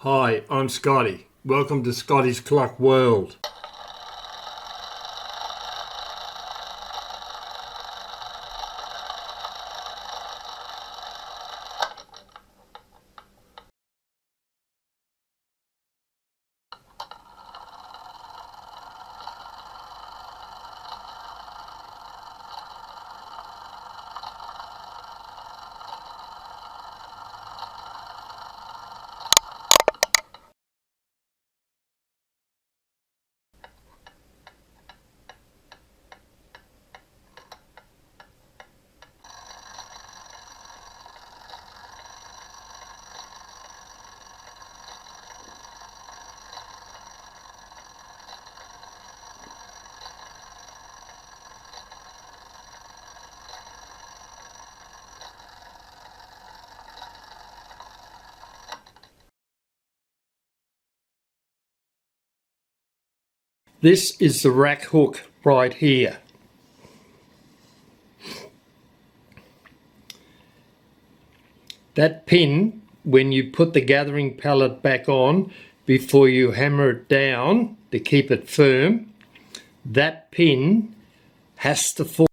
Hi, I'm Scotty. Welcome to Scotties Clock World. This is the rack hook right here. That pin, when you put the gathering pallet back on before you hammer it down to keep it firm, that pin has to fall